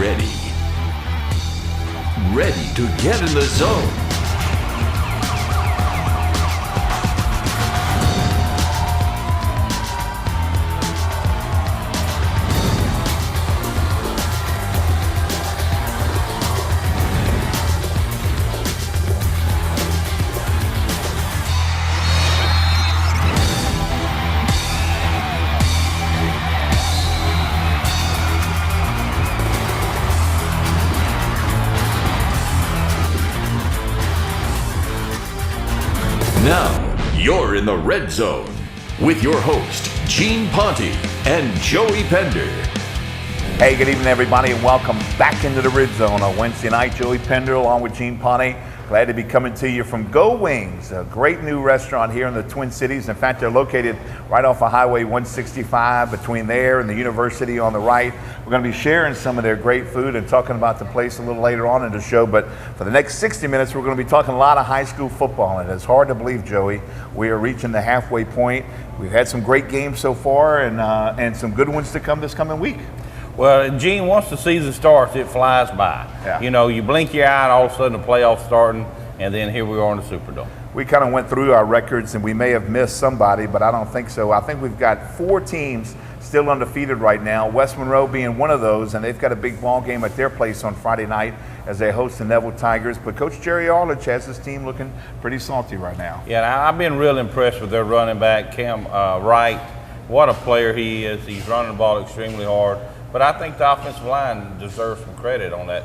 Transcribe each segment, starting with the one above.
ready. Ready to get in the zone. Now, you're in the red zone with your host, Gene Ponte and Joey Pender. Hey, good evening, everybody, and welcome back into the red zone on Wednesday night. Joey Pender along with Gene Ponte. Glad to be coming to you from Go Wings, a great new restaurant here in the Twin Cities. In fact, they're located right off of Highway 165 between there and the university on the right. We're going to be sharing some of their great food and talking about the place a little later on in the show. But for the next 60 minutes, we're going to be talking a lot of high school football. And it's hard to believe, Joey, we are reaching the halfway point. We've had some great games so far and some good ones to come this coming week. Well, Gene, once the season starts, it flies by. Yeah. You know, you blink your eye and all of a sudden the playoffs starting, and then here we are in the Superdome. We kind of went through our records, and we may have missed somebody, but I don't think so. I think we've got 4 teams still undefeated right now, West Monroe being one of those, and they've got a big ball game at their place on Friday night as they host the Neville Tigers. But Coach Jerry Arledge has his team looking pretty salty right now. Yeah, I've been real impressed with their running back, Cam Wright. What a player he is. He's running the ball extremely hard. But I think the offensive line deserves some credit on that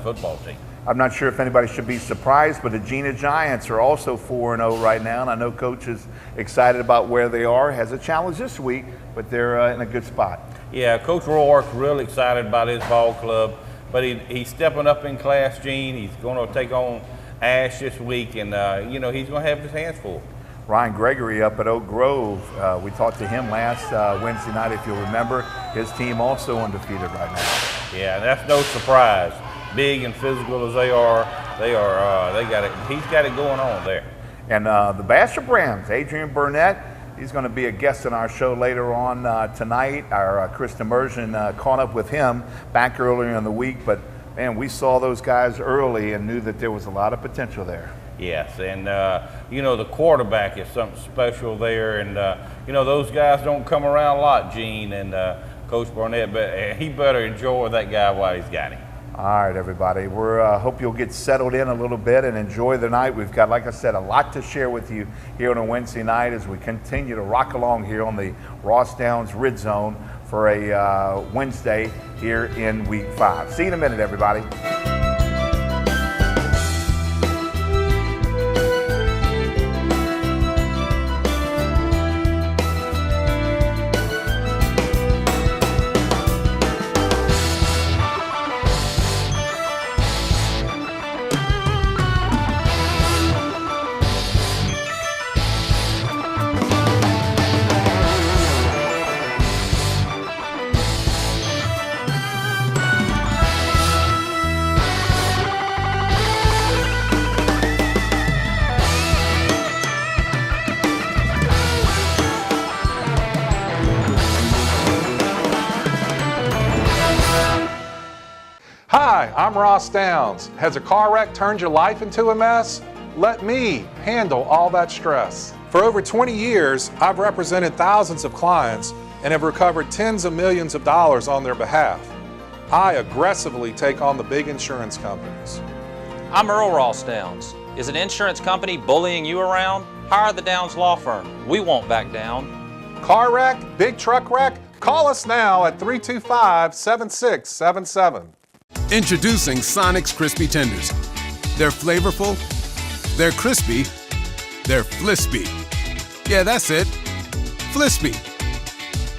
football team. I'm not sure if anybody should be surprised, but the Gina Giants are also 4-0 right now, and I know Coach is excited about where they are. Has a challenge this week, but they're in a good spot. Yeah, Coach Roark's real excited about his ball club, but he's stepping up in class, Gene. He's going to take on Ash this week, and he's going to have his hands full. Ryan Gregory up at Oak Grove. We talked to him last Wednesday night, if you'll remember. His team also undefeated right now. Yeah, that's no surprise. Big and physical as they are, they got it. He's got it going on there. And the Bastrop Rams, Adrian Burnett, he's going to be a guest on our show later on tonight. Our Chris Immersion caught up with him back earlier in the week, but man, we saw those guys early and knew that there was a lot of potential there. Yes, and the quarterback is something special there, and those guys don't come around a lot, Gene and Coach Burnett, but he better enjoy that guy while he's got him. All right, everybody. We hope you'll get settled in a little bit and enjoy the night. We've got, like I said, a lot to share with you here on a Wednesday night as we continue to rock along here on the Ross Downs Red Zone for a Wednesday here in Week 5. See you in a minute, everybody. Hi, I'm Ross Downs. Has a car wreck turned your life into a mess? Let me handle all that stress. For over 20 years, I've represented thousands of clients and have recovered tens of millions of dollars on their behalf. I aggressively take on the big insurance companies. I'm Earl Ross Downs. Is an insurance company bullying you around? Hire the Downs Law Firm. We won't back down. Car wreck, big truck wreck? Call us now at 325-7677. Introducing Sonic's Crispy Tenders. They're flavorful, they're crispy, they're flispy. Yeah, that's it. Flispy.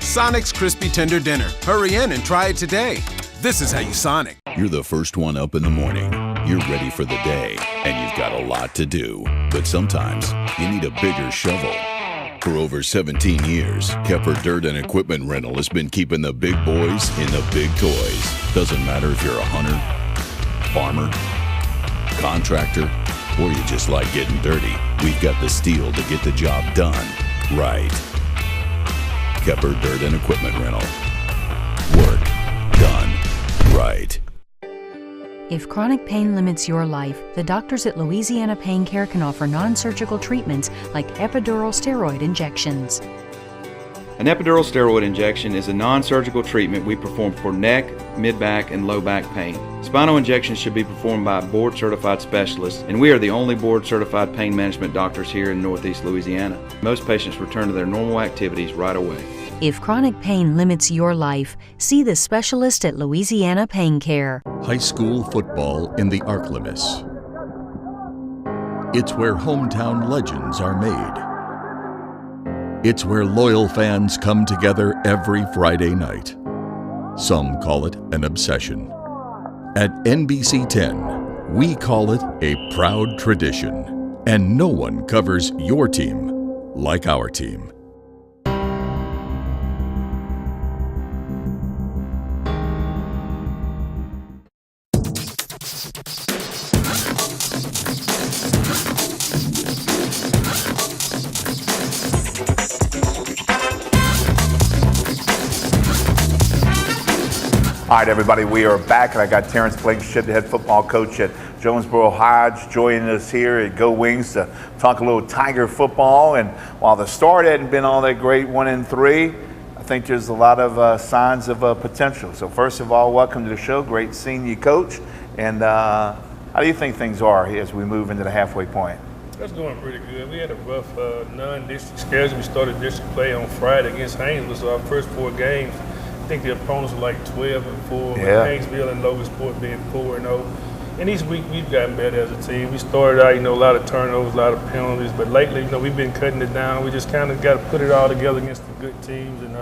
Sonic's Crispy Tender Dinner. Hurry in and try it today. This is how you Sonic. You're the first one up in the morning. You're ready for the day, and you've got a lot to do. But sometimes you need a bigger shovel. For over 17 years, Kepper Dirt and Equipment Rental has been keeping the big boys in the big toys. Doesn't matter if you're a hunter, farmer, contractor, or you just like getting dirty. We've got the steel to get the job done right. Kepper Dirt and Equipment Rental. Work done right. If chronic pain limits your life, the doctors at Louisiana Pain Care can offer non-surgical treatments like epidural steroid injections. An epidural steroid injection is a non-surgical treatment we perform for neck, mid-back, and low back pain. Spinal injections should be performed by board-certified specialists, and we are the only board-certified pain management doctors here in Northeast Louisiana. Most patients return to their normal activities right away. If chronic pain limits your life, see the specialist at Louisiana Pain Care. High school football in the Arklamis. It's where hometown legends are made. It's where loyal fans come together every Friday night. Some call it an obsession. At NBC 10, we call it a proud tradition. And no one covers your team like our team. All right, everybody, we are back, and I got Terrence Blankenship, the head football coach at Jonesboro Hodge, joining us here at Go Wings to talk a little Tiger football. And while the start hadn't been all that great, 1-3, I think there's a lot of signs of potential. So first of all, welcome to the show. Great seeing you, Coach. And how do you think things are as we move into the halfway point? That's going pretty good. We had a rough non-district schedule. We started district play on Friday against Haynesville, so our first 4 games, I think the opponents were like 12-4, with Haynesville and Logansport being 4-0. And each week we've gotten better as a team. We started out, a lot of turnovers, a lot of penalties, but lately, we've been cutting it down. We just kind of got to put it all together against the good teams and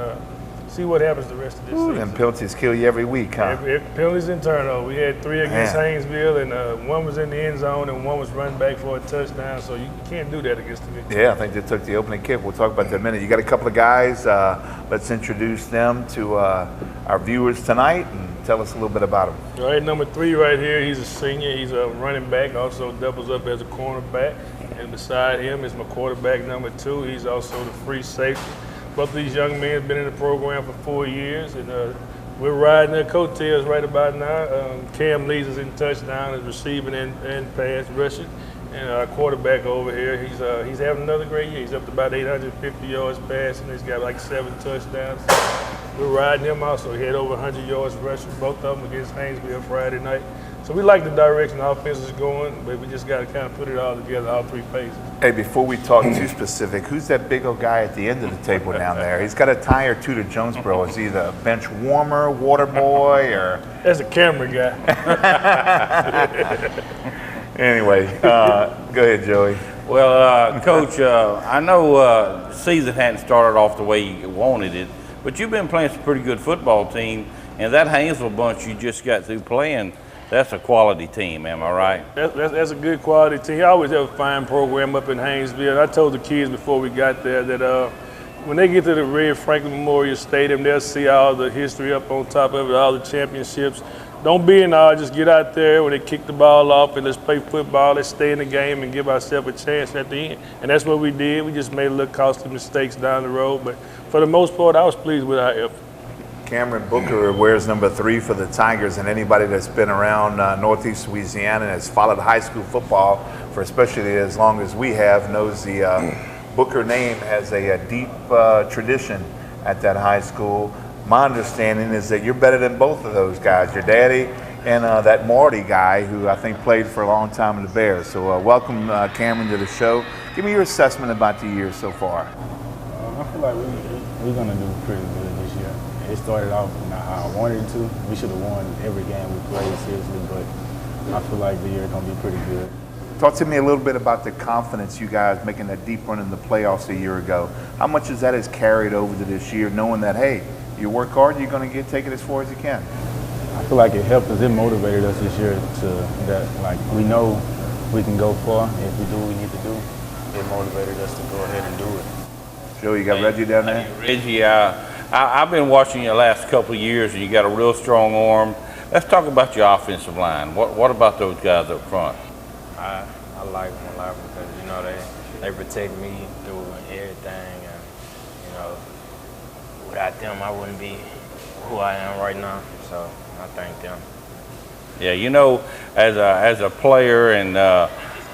see what happens the rest of this season. And penalties kill you every week, huh? Penalties and turnovers. We had 3 against Haynesville, and 1 was in the end zone, and 1 was running back for a touchdown. So you can't do that against the good team. Yeah, I think they took the opening kick. We'll talk about that in a minute. You got a couple of guys. Let's introduce them to our viewers tonight and tell us a little bit about them. All right, number 3 right here, he's a senior. He's a running back, also doubles up as a cornerback. And beside him is my quarterback, number 2. He's also the free safety. Both of these young men have been in the program for 4 years, and we're riding their coattails right about now. Cam leads us in touchdown, is receiving and pass rushing. And our quarterback over here, he's having another great year. He's up to about 850 yards passing. He's got like 7 touchdowns. We're riding him also. He had over 100 yards rushing, both of them against Haynesville Friday night. So we like the direction the offense is going, but we just got to kind of put it all together, all 3 phases. Hey, before we talk too specific, who's that big old guy at the end of the table down there? He's got a tie or 2 to Jonesboro. Is he the bench warmer, water boy, or? That's a camera guy. Anyway, go ahead, Joey. Well, Coach, I know season hadn't started off the way you wanted it, but you've been playing some pretty good football team, and that Haynesville bunch you just got through playing, that's a quality team, am I right? That's a good quality team. I always have a fine program up in Haynesville. I told the kids before we got there that when they get to the Red Franklin Memorial Stadium, they'll see all the history up on top of it, all the championships. Don't be in awe, just get out there when they kick the ball off and let's play football, let's stay in the game and give ourselves a chance at the end. And that's what we did. We just made a little costly mistakes down the road, but for the most part, I was pleased with our effort. Cameron Booker wears number 3 for the Tigers, and anybody that's been around Northeast Louisiana and has followed high school football for especially as long as we have knows the Booker name has a deep tradition at that high school. My understanding is that you're better than both of those guys, your daddy and that Marty guy who I think played for a long time in the Bears. So welcome, Cameron, to the show. Give me your assessment about the year so far. I feel like we're going to do pretty good this year. It started off not how I wanted it to. We should have won every game we played seriously, but I feel like the year is going to be pretty good. Talk to me a little bit about the confidence you guys making that deep run in the playoffs a year ago. How much of that has carried over to this year, knowing that, hey, you work hard, you're going to take it as far as you can? I feel like it helped us. It motivated us this year we know we can go far. If we do what we need to do, it motivated us to go ahead and do it. Joe, you got Reggie down there? Reggie, I've been watching you the last couple of years, and you got a real strong arm. Let's talk about your offensive line. What about those guys up front? I like them a lot because they protect me through everything, and without them I wouldn't be who I am right now. So I thank them. Yeah, you know, as a player, and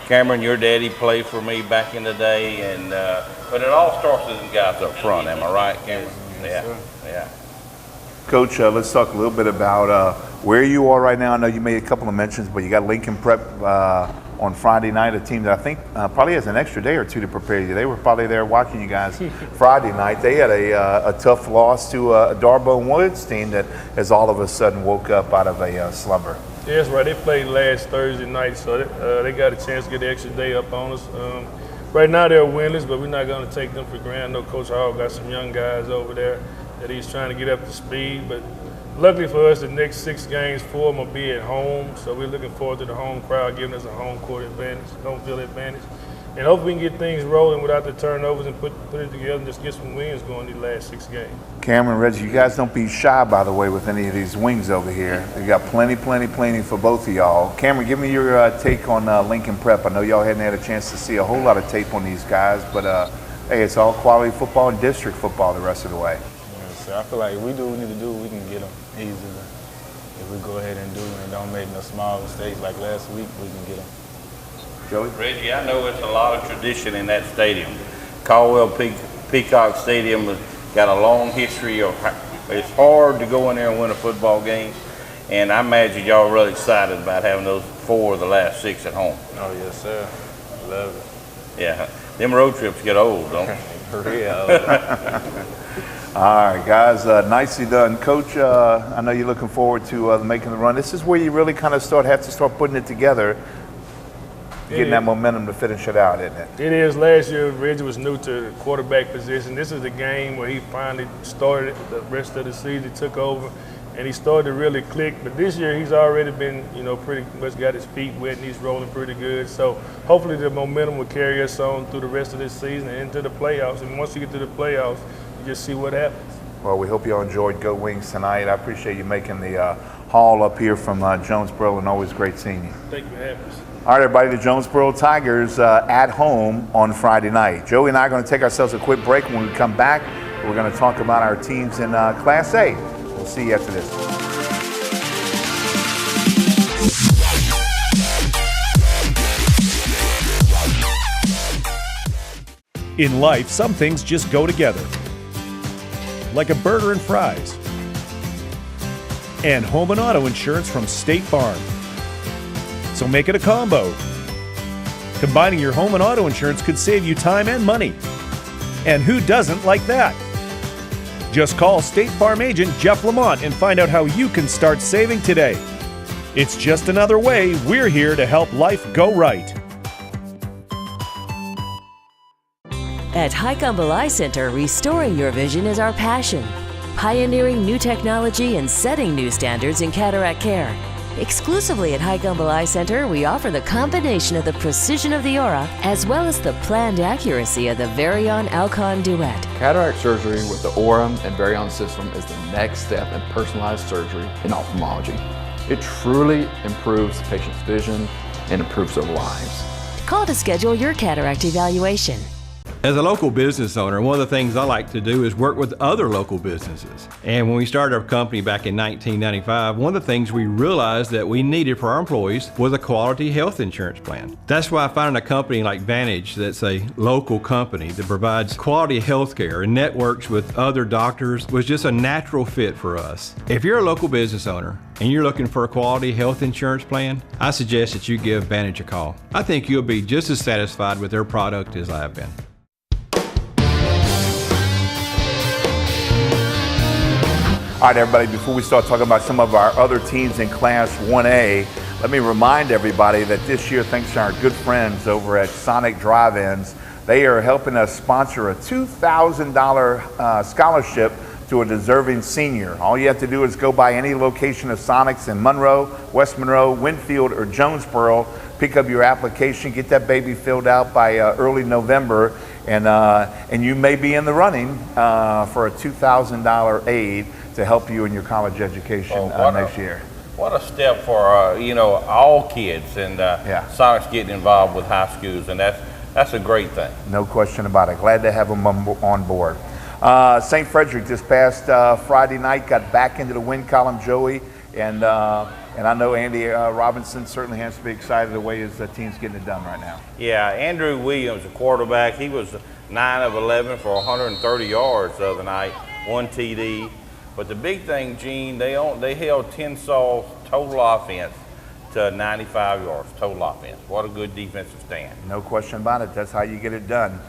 Cameron, your daddy played for me back in the day, and but it all starts with the guys up front. Am I right, Cameron? Yes, Yeah, sir. yeah. Coach, let's talk a little bit about where you are right now. I know you made a couple of mentions, but you got Lincoln Prep on Friday night, a team that I think probably has an extra day or two to prepare you. They were probably there watching you guys Friday night. They had a tough loss to a Darbone Woods team that has all of a sudden woke up out of a slumber. Yeah, that's right. They played last Thursday night, so they got a chance to get the extra day up on us. Right now they're winless, but we're not going to take them for granted. I know Coach Hall got some young guys over there that he's trying to get up to speed. But luckily for us, the next 6 games, 4 of them will be at home. So we're looking forward to the home crowd giving us a home court advantage, home field advantage. And hopefully we can get things rolling without the turnovers and put it together and just get some wins going these last 6 games. Cameron, Reggie, you guys don't be shy, by the way, with any of these wings over here. You got plenty for both of y'all. Cameron, give me your take on Lincoln Prep. I know y'all hadn't had a chance to see a whole lot of tape on these guys, but hey, it's all quality football and district football the rest of the way. Yes, sir. I feel like if we do what we need to do, we can get them easily. If we go ahead and do and don't make no small mistakes like last week, we can get them. Joey? Reggie, I know it's a lot of tradition in that stadium. Caldwell Peacock Stadium has got a long history of, it's hard to go in there and win a football game. And I imagine y'all are really excited about having those 4 of the last 6 at home. Oh, yes, sir. Love it. Yeah, them road trips get old, don't they? For real. All right, guys, nicely done. Coach, I know you're looking forward to making the run. This is where you really kind of have to start putting it together, getting that momentum to finish it out, isn't it? It is. Last year, Reggie was new to the quarterback position. This is the game where he finally started. The rest of the season, he took over, and he started to really click. But this year, he's already been, pretty much got his feet wet, and he's rolling pretty good. So hopefully the momentum will carry us on through the rest of this season and into the playoffs. And once you get to the playoffs, you just see what happens. Well, we hope you all enjoyed Go Wings tonight. I appreciate you making the haul up here from Jonesboro, and always great seeing you. Thank you for having us. All right, everybody, the Jonesboro Tigers at home on Friday night. Joey and I are going to take ourselves a quick break. When we come back, we're going to talk about our teams in Class A. We'll see you after this. In life, some things just go together. Like a burger and fries. And home and auto insurance from State Farm. So make it a combo. Combining your home and auto insurance could save you time and money. And who doesn't like that? Just call State Farm agent Jeff Lamont and find out how you can start saving today. It's just another way we're here to help life go right. At Highcombe Eye Center, restoring your vision is our passion. Pioneering new technology and setting new standards in cataract care. Exclusively at Highcombe Eye Center, we offer the combination of the precision of the Aura as well as the planned accuracy of the Varian Alcon Duet. Cataract surgery with the Aura and Varian system is the next step in personalized surgery in ophthalmology. It truly improves the patient's vision and improves their lives. Call to schedule your cataract evaluation. As a local business owner, one of the things I like to do is work with other local businesses. And when we started our company back in 1995, one of the things we realized that we needed for our employees was a quality health insurance plan. That's why finding a company like Vantage that's a local company that provides quality health care and networks with other doctors was just a natural fit for us. If you're a local business owner and you're looking for a quality health insurance plan, I suggest that you give Vantage a call. I think you'll be just as satisfied with their product as I have been. All right, everybody, before we start talking about some of our other teams in Class 1A, let me remind everybody that this year, thanks to our good friends over at Sonic Drive-Ins, they are helping us sponsor a $2,000 scholarship to a deserving senior. All you have to do is go by any location of Sonic's in Monroe, West Monroe, Winfield, or Jonesboro, pick up your application, get that baby filled out by early November, and you may be in the running for a $2,000 aid to help you in your college education next year. What a step for all kids, and Sonic's getting involved with high schools, and that's a great thing. No question about it. Glad to have them on board. St. Frederick this past Friday night got back into the win column, Joey, And I know Andy Robinson certainly has to be excited the way his team's getting it done right now. Yeah, Andrew Williams, the quarterback, he was 9 of 11 for 130 yards the other night, 1 TD. But the big thing, Gene, they held Tensaw's total offense to 95 yards, total offense. What a good defensive stand. No question about it. That's how you get it done.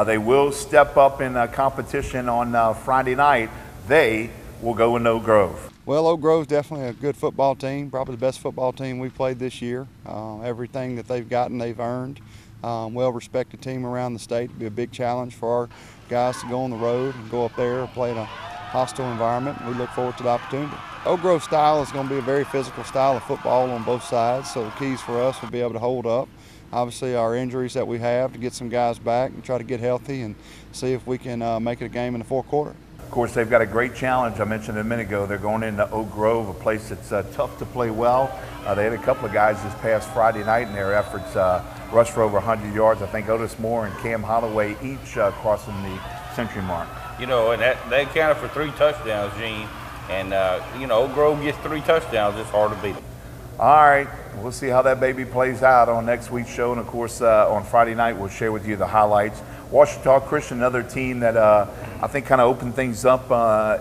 They will step up in competition on Friday night. They will go in Oak Grove. Well, Oak Grove's definitely a good football team, probably the best football team we've played this year. Everything that they've gotten, they've earned. Well-respected team around the state. It'll be a big challenge for our guys to go on the road and go up there and play in a hostile environment. We look forward to the opportunity. Oak Grove style is going to be a very physical style of football on both sides, so the keys for us will be able to hold up. Obviously, our injuries that we have, to get some guys back and try to get healthy and see if we can make it a game in the fourth quarter. Of course, they've got a great challenge. I mentioned a minute ago, they're going into Oak Grove, a place that's tough to play well. They had a couple of guys this past Friday night in their efforts rushed for over 100 yards. I think Otis Moore and Cam Holloway each crossing the century mark. You know, and they accounted for 3 touchdowns, Gene. And, you know, Oak Grove gets 3 touchdowns, it's hard to beat them. All right, we'll see how that baby plays out on next week's show. And, of course, on Friday night, we'll share with you the highlights. Ouachita Christian, another team that I think kind of opened things up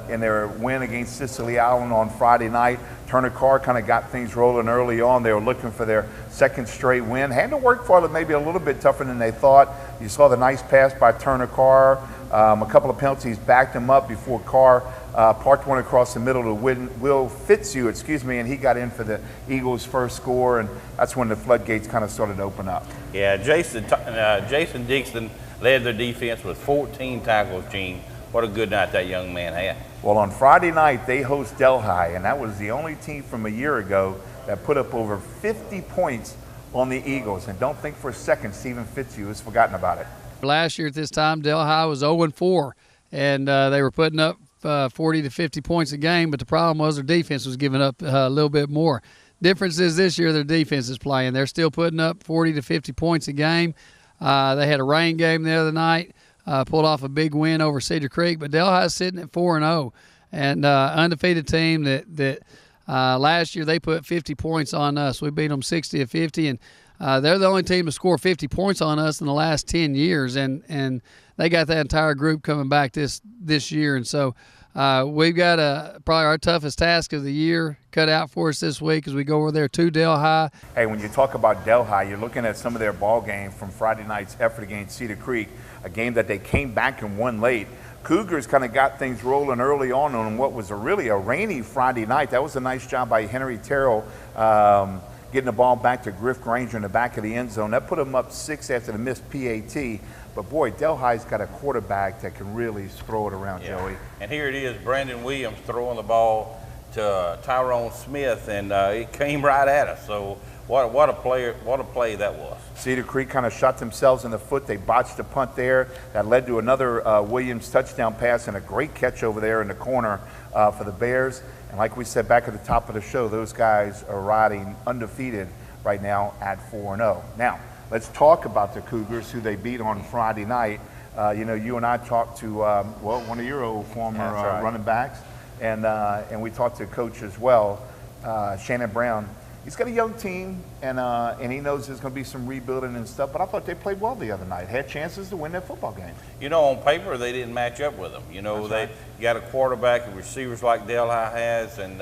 in their win against Cicely Island on Friday night. Turner Carr kind of got things rolling early on. They were looking for their 2nd straight win. Had to work for it, maybe a little bit tougher than they thought. You saw the nice pass by Turner Carr. A couple of penalties backed him up before Carr parked one across the middle to Will Fitzhugh, and he got in for the Eagles' first score, and that's when the floodgates kind of started to open up. Yeah, Jason Dixon led their defense with 14 tackles, Gene. What a good night that young man had. Well, on Friday night, they host Delhi, and that was the only team from a year ago that put up over 50 points on the Eagles. And don't think for a second Stephen Fitzhugh has forgotten about it. Last year at this time, Delhi was 0-4, and they were putting up 40 to 50 points a game, but the problem was their defense was giving up a little bit more. Difference is this year their defense is playing. They're still putting up 40 to 50 points a game. They had a rain game the other night, pulled off a big win over Cedar Creek, but Delhi's sitting at 4-0, and undefeated team that last year they put 50 points on us. We beat them 60-50, and they're the only team to score 50 points on us in the last 10 years, and they got that entire group coming back this year. And so we've got probably our toughest task of the year cut out for us this week as we go over there to Delhi. Hey, when you talk about Delhi, you're looking at some of their ball game from Friday night's effort against Cedar Creek, a game that they came back and won late. Cougars kind of got things rolling early on what was really a rainy Friday night. That was a nice job by Henry Terrell, getting the ball back to Griff Granger in the back of the end zone. That put them up 6 after the missed PAT. But, boy, Delhi's got a quarterback that can really throw it around, Joey. And here it is, Brandon Williams throwing the ball to Tyrone Smith, and it came right at us. So what a play that was. Cedar Creek kind of shot themselves in the foot. They botched a punt there. That led to another Williams touchdown pass and a great catch over there in the corner for the Bears. And like we said back at the top of the show, those guys are riding undefeated right now at 4-0. Now, let's talk about the Cougars, who they beat on Friday night. You know, you and I talked to, one of your old former running backs, and we talked to Coach as well, Shannon Brown. He's got a young team, and he knows there's going to be some rebuilding and stuff, but I thought they played well the other night, had chances to win that football game. You know, on paper, they didn't match up with them. You know, they got a quarterback and receivers like Delhi has, and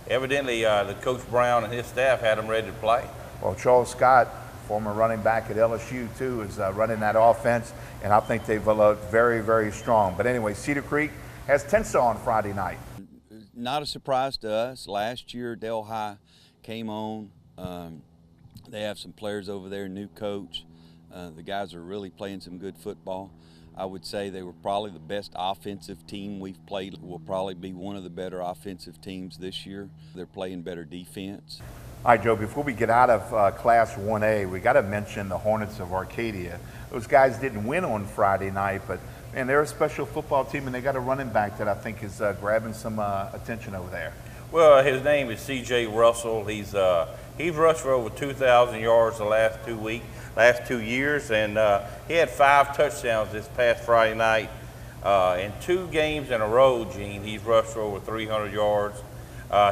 evidently the Coach Brown and his staff had them ready to play. Well, Charles Scott, former running back at LSU, too, is running that offense, and I think they've looked very, very strong. But anyway, Cedar Creek has Tenshaw on Friday night. Not a surprise to us. Last year, Delhi came on. They have some players over there, new coach. The guys are really playing some good football. I would say they were probably the best offensive team we've played. Will probably be one of the better offensive teams this year. They're playing better defense. All right, Joe, before we get out of Class 1A, we got to mention the Hornets of Arcadia. Those guys didn't win on Friday night, but man, they're a special football team, and they got a running back that I think is grabbing some attention over there. Well, his name is C.J. Russell. He's rushed for over 2,000 yards the last 2 years, and he had 5 touchdowns this past Friday night. In 2 games in a row, Gene, he's rushed for over 300 yards.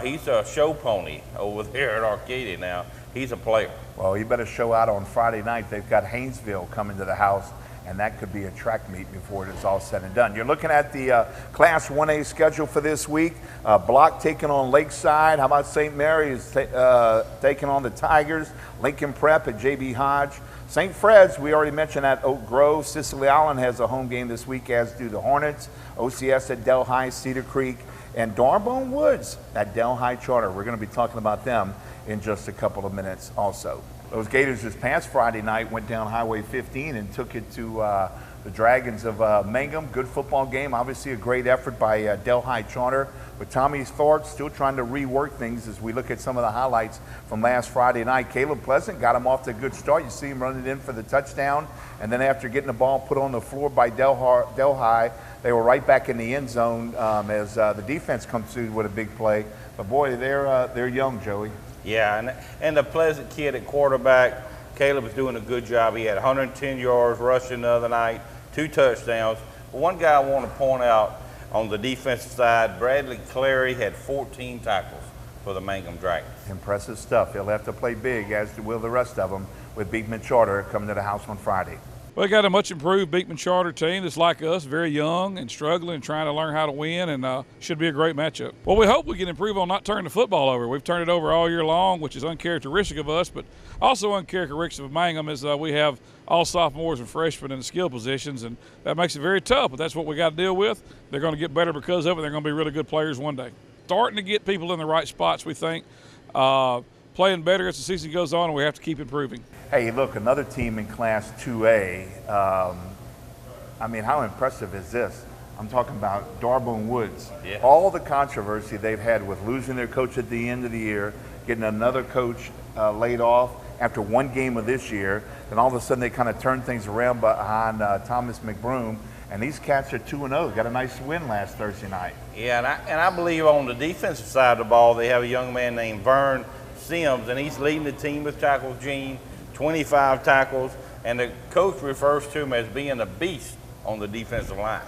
He's a show pony over there at Arcadia now. He's a player. Well, you better show out on Friday night. They've got Haynesville coming to the house, and that could be a track meet before it is all said and done. You're looking at the Class 1A schedule for this week. Block taking on Lakeside. How about St. Mary's taking on the Tigers? Lincoln Prep at J.B. Hodge. St. Fred's, we already mentioned at Oak Grove. Sicily Island has a home game this week, as do the Hornets. OCS at Delhi, Cedar Creek, and Darbone Woods at Delhi Charter. We're going to be talking about them in just a couple of minutes also. Those Gators this past Friday night went down Highway 15 and took it to the Dragons of Mangum. Good football game. Obviously a great effort by Delhi Charter. But Tommy Thorpe still trying to rework things as we look at some of the highlights from last Friday night. Caleb Pleasant got him off to a good start. You see him running in for the touchdown. And then after getting the ball put on the floor by Delhi, they were right back in the end zone as the defense comes through with a big play. But boy, they're young, Joey. Yeah, and the Pleasant kid at quarterback, Caleb is doing a good job. He had 110 yards rushing the other night, 2 touchdowns. One guy I want to point out on the defensive side, Bradley Clary had 14 tackles for the Mangum Dragons. Impressive stuff. He'll have to play big, as will the rest of them, with Beekman Charter coming to the house on Friday. Well, they got a much improved Beekman Charter team that's like us, very young and struggling and trying to learn how to win, and should be a great matchup. Well, we hope we can improve on not turning the football over. We've turned it over all year long, which is uncharacteristic of us, but also uncharacteristic of Mangum is we have all sophomores and freshmen in the skill positions, and that makes it very tough, but that's what we got to deal with. They're going to get better because of it. They're going to be really good players one day. Starting to get people in the right spots, we think. Playing better as the season goes on, and we have to keep improving. Hey, look, another team in Class 2A. I mean, how impressive is this? I'm talking about Darbone Woods. Yeah. All the controversy they've had with losing their coach at the end of the year, getting another coach laid off after one game of this year, then all of a sudden they kind of turned things around behind Thomas McBroom, and these cats are 2-0. Got a nice win last Thursday night. Yeah, and I believe on the defensive side of the ball, they have a young man named Vern Sims, and he's leading the team with tackles, Gene, 25 tackles, and the coach refers to him as being a beast on the defensive line.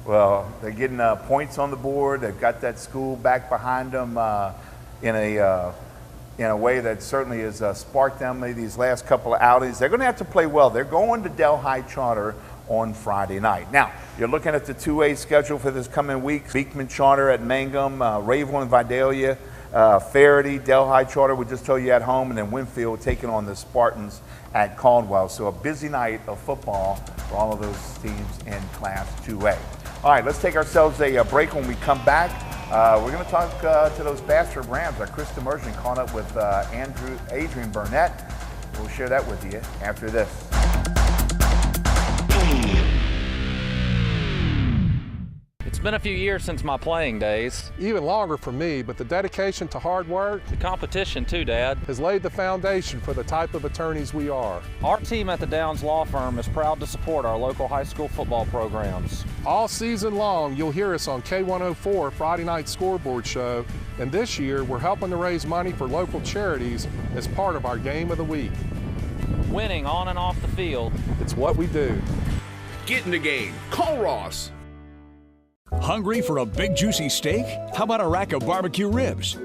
Well, they're getting points on the board. They've got that school back behind them in a way that certainly has sparked them these last couple of outings. They're going to have to play well. They're going to Delhi Charter on Friday night. Now, you're looking at the 2A schedule for this coming week. Beekman Charter at Mangum, Rayville and Vidalia, Faraday, Delhi Charter, we just told you at home, and then Winfield taking on the Spartans at Caldwell. So a busy night of football for all of those teams in Class 2A. All right, let's take ourselves a break. When we come back, we're going to talk to those Bastrop Rams. Chris Demersion caught up with Adrian Burnett. We'll share that with you after this. It's been a few years since my playing days. Even longer for me, but the dedication to hard work, The competition too, Dad. has laid the foundation for the type of attorneys we are. Our team at the Downs Law Firm is proud to support our local high school football programs. All season long, you'll hear us on K104 Friday Night Scoreboard Show, and this year we're helping to raise money for local charities as part of our Game of the Week. Winning on and off the field. It's what we do. Get in the game. Call Ross. Hungry for a big juicy steak? How about a rack of barbecue ribs?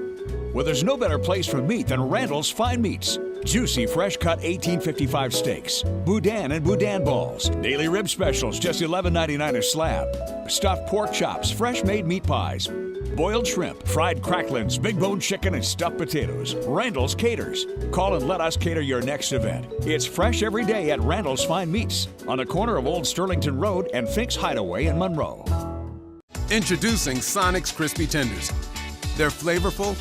Well, there's no better place for meat than Randall's Fine Meats. Juicy, fresh-cut 1855 steaks, boudin and boudin balls, daily rib specials, just $11.99 a slab, stuffed pork chops, fresh-made meat pies, boiled shrimp, fried cracklings, big bone chicken, and stuffed potatoes. Randall's caters. Call and let us cater your next event. It's fresh every day at Randall's Fine Meats on the corner of Old Sterlington Road and Fink's Hideaway in Monroe. Introducing Sonic's Crispy Tenders. They're flavorful,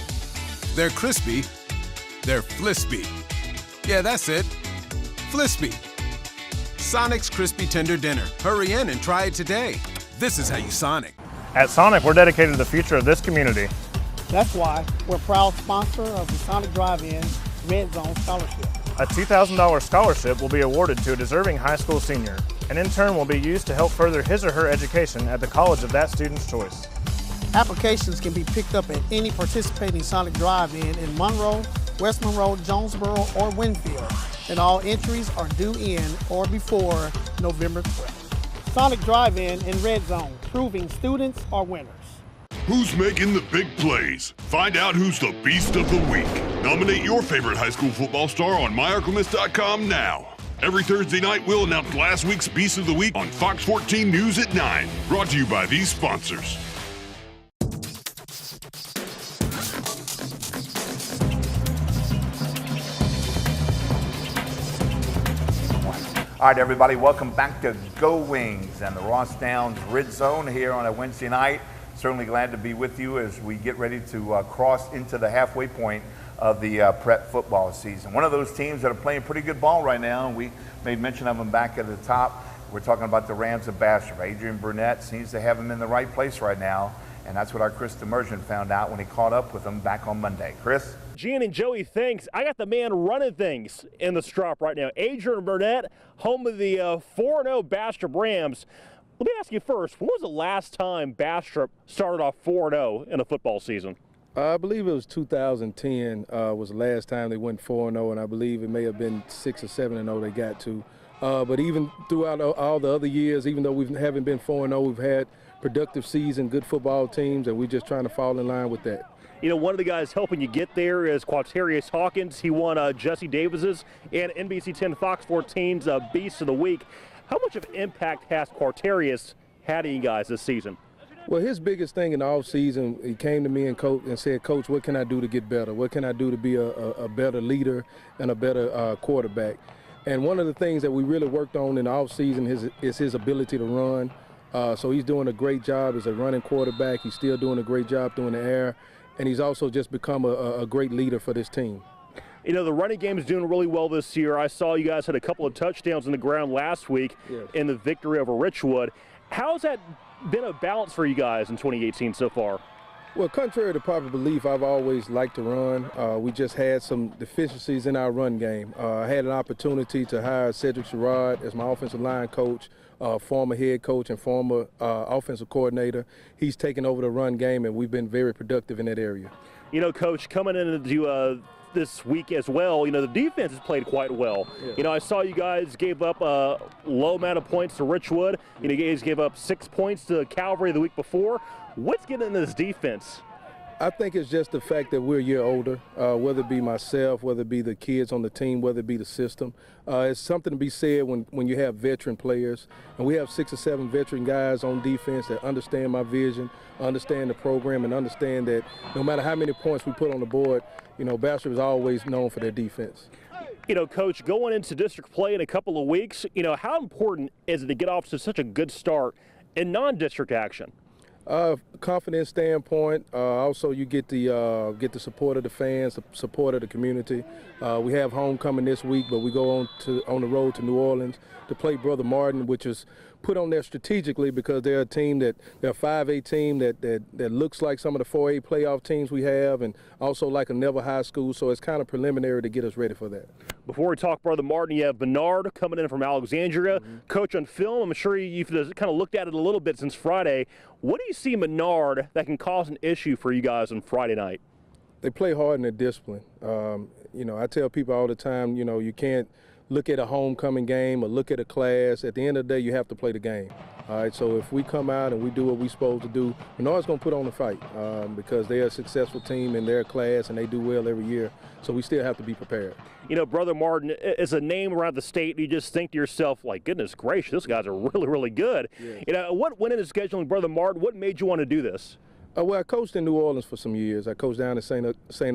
they're crispy, they're flispy. Yeah, that's it. Flispy. Sonic's Crispy Tender Dinner. Hurry in and try it today. This is how you Sonic. At Sonic, we're dedicated to the future of this community. That's why we're a proud sponsor of the Sonic Drive-In Red Zone Scholarship. A $2,000 scholarship will be awarded to a deserving high school senior, and in turn will be used to help further his or her education at the college of that student's choice. Applications can be picked up at any participating Sonic Drive-In in Monroe, West Monroe, Jonesboro, or Winfield, and all entries are due in or before November 12th. Sonic Drive-In and Red Zone, proving students are winners. Who's making the big plays? Find out who's the Beast of the Week. Nominate your favorite high school football star on myarklamiss.com now. Every Thursday night, we'll announce last week's Beast of the Week on Fox 14 News at 9. Brought to you by these sponsors. All right, everybody, welcome back to Go Wings and the Ross Downs Red Zone here on a Wednesday night. Certainly glad to be with you as we get ready to cross into the halfway point of the prep football season. One of those teams that are playing pretty good ball right now, and we made mention of them back at the top. We're talking about the Rams of Bastrop. Adrian Burnett seems to have them in the right place right now, and that's what our Chris Demersion found out when he caught up with them back on Monday. Chris? Gene and Joey, thanks. I got the man running things in the Strop right now. Adrian Burnett, home of the 4-0 Bastrop Rams. Let me ask you first, when was the last time Bastrop started off 4-0 in a football season? I believe it was 2010 was the last time they went 4-0, and I believe it may have been 6 or 7-0 they got to. But even throughout all the other years, even though we haven't been 4-0, we've had productive season, good football teams, and we're just trying to fall in line with that. You know, one of the guys helping you get there is Quatarius Hawkins. He won Jesse Davis's and NBC 10 Fox 14's Beast of the Week. How much of an impact has Quatarius had on you guys this season? Well, his biggest thing in the offseason, he came to me and said, Coach, what can I do to get better? What can I do to be a better leader and a better quarterback? And one of the things that we really worked on in the offseason is his ability to run. So he's doing a great job as a running quarterback. He's still doing a great job through the air. And he's also just become a great leader for this team. You know, the running game is doing really well this year. I saw you guys had a couple of touchdowns on the ground last week in the victory over Richwood. How's that been a balance for you guys in 2018 so far? Well, contrary to popular belief, I've always liked to run. We just had some deficiencies in our run game. I had an opportunity to hire Cedric Sherrod as my offensive line coach, former head coach and former offensive coordinator. He's taken over the run game, and we've been very productive in that area. You know, Coach, coming into this week as well, you know, the defense has played quite well. Yeah. You know, I saw you guys gave up a low amount of points to Richwood. You know, you guys gave up 6 points to Calvary the week before. What's getting into this defense? I think it's just the fact that we're a year older, whether it be myself, whether it be the kids on the team, whether it be the system. It's something to be said when you have veteran players. And we have 6 or 7 veteran guys on defense that understand my vision, understand the program, and understand that no matter how many points we put on the board, you know, Bastrop is always known for their defense. You know, Coach, going into district play in a couple of weeks, you know, how important is it to get off to such a good start in non-district action? Confidence standpoint, also you get the support of the fans, the support of the community. We have homecoming this week, but we go on the road to New Orleans to play Brother Martin, which is put on there strategically because they're a team they're a 5A team that looks like some of the 4A playoff teams we have, and also like a Neville High School. So it's kind of preliminary to get us ready for that. Before we talk Brother Martin, you have Bernard coming in from Alexandria. Coach, on film, I'm sure you've kind of looked at it a little bit since Friday. What do you see Menard that can cause an issue for you guys on Friday night? They play hard in their discipline. You know, I tell people all the time, you know, you can't look at a homecoming game or look at a class. At the end of the day, you have to play the game. All right, so if we come out and we do what we're supposed to do, Menard's going to put on the fight because they're a successful team in their class and they do well every year. So we still have to be prepared. You know, Brother Martin is a name around the state. You just think to yourself, like, goodness gracious, these guys are really, really good. Yeah. You know, what went into scheduling Brother Martin? What made you want to do this? Well, I coached in New Orleans for some years. I coached down in St.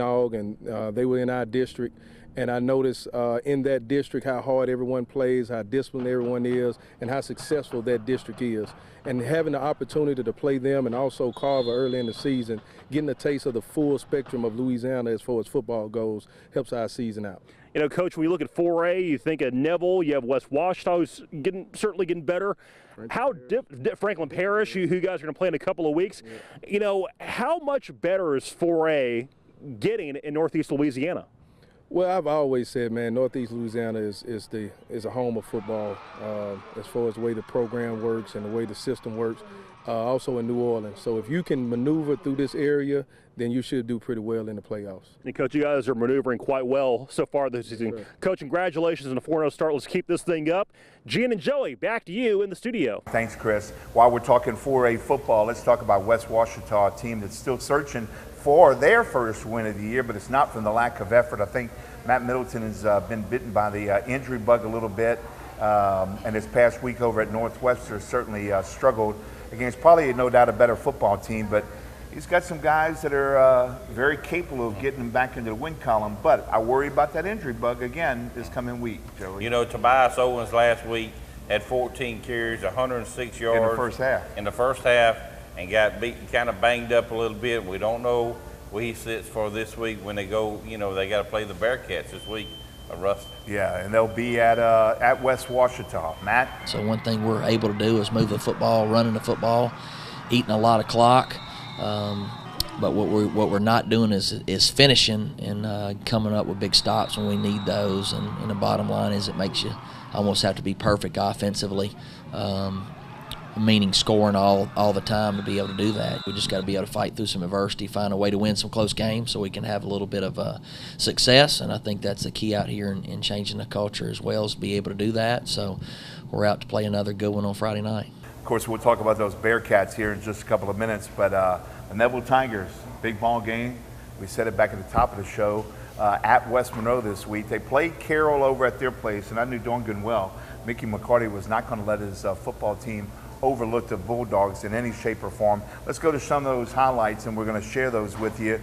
Aug, and they were in our district. And I noticed in that district how hard everyone plays, how disciplined everyone is, and how successful that district is. And having the opportunity to play them and also Carver early in the season, getting a taste of the full spectrum of Louisiana as far as football goes, helps our season out. You know, Coach, when you look at 4A, you think of Neville, you have West Washita, who's certainly getting better. Franklin Parish, who you guys are going to play in a couple of weeks. Yeah. You know, how much better is 4A getting in Northeast Louisiana? Well, I've always said, man, Northeast Louisiana is a home of football as far as the way the program works and the way the system works. Also in New Orleans. So if you can maneuver through this area, then you should do pretty well in the playoffs. And Coach, you guys are maneuvering quite well so far this season. Sure. Coach, congratulations on a 4-0 start. Let's keep this thing up. Gene and Joey, back to you in the studio. Thanks, Chris. While we're talking 4A football, let's talk about West Ouachita, a team that's still searching for their first win of the year, but it's not from the lack of effort. I think Matt Middleton has been bitten by the injury bug a little bit, and this past week over at Northwestern certainly struggled against probably, no doubt, a better football team, but he's got some guys that are very capable of getting him back into the win column. But I worry about that injury bug again this coming week, Joey. You know, Tobias Owens last week had 14 carries, 106 yards. In the first half. In the first half, and got beaten, kind of banged up a little bit. We don't know where he sits for this week when they go, you know, they got to play the Bearcats this week. Rusty. Yeah, and they'll be at West Ouachita. Matt? So one thing we're able to do is move the football, running the football, eating a lot of clock. But what we're not doing is finishing and coming up with big stops when we need those. And the bottom line is it makes you almost have to be perfect offensively, meaning scoring all the time to be able to do that. We just got to be able to fight through some adversity, find a way to win some close games so we can have a little bit of success. And I think that's the key out here in changing the culture as well, as be able to do that. So we're out to play another good one on Friday night. Of course, we'll talk about those Bearcats here in just a couple of minutes, but the Neville Tigers, big ball game. We said it back at the top of the show, at West Monroe this week. They played Carroll over at their place, and I knew doing good well. Mickey McCarty was not going to let his football team overlook the Bulldogs in any shape or form. Let's go to some of those highlights, and we're going to share those with you.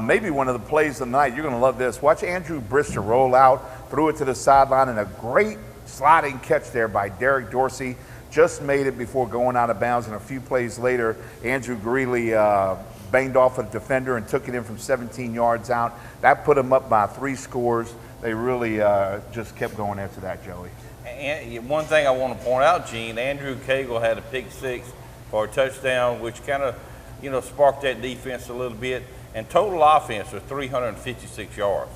Maybe one of the plays of the night, you're going to love this. Watch Andrew Brister roll out, threw it to the sideline, and a great sliding catch there by Derek Dorsey. Just made it before going out of bounds, and a few plays later, Andrew Greeley banged off a defender and took it in from 17 yards out. That put them up by 3 scores. They really just kept going after that, Joey. And one thing I want to point out, Gene, Andrew Cagle had a pick 6 for a touchdown, which kind of, you know, sparked that defense a little bit. And total offense was 356 yards.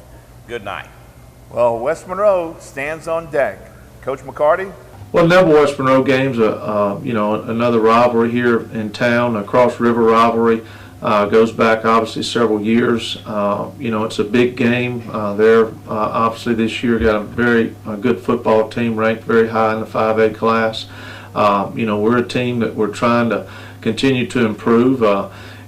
Good night. Well, West Monroe stands on deck. Coach McCarty? Well, Neville West Monroe game's you know, another rivalry here in town, a Cross River rivalry. Goes back obviously several years. You know, it's a big game. They're obviously this year got a very good football team, ranked very high in the 5A class. You know, we're a team that we're trying to continue to improve.